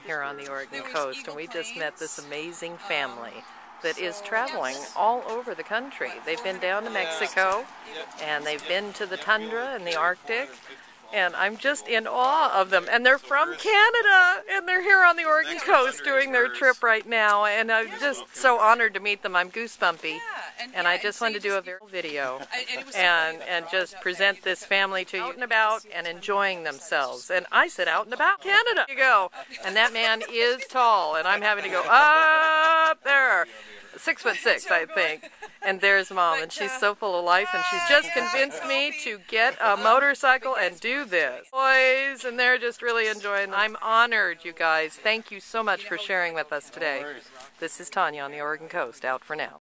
here on the Oregon coast, and we just met this amazing family that is traveling all over the country. They've been down to Mexico, and they've been to the tundra and the Arctic, and I'm just in awe of them. And they're from Canada, and they're here on the Oregon coast doing their trip right now, and I'm just so honored to meet them. I'm goosebumpy, and I just wanted to do a video and just present this family to you, out and about and enjoying themselves. And I said out and about Canada. There you go. And that man is tall, and I'm having to go up there. 6'6", I think. And there's Mom, and she's so full of life, and she's just convinced me to get a motorcycle and do this. Boys, and they're just really enjoying it. I'm honored, you guys. Thank you so much for sharing with us today. This is Tanya on the Oregon coast, out for now.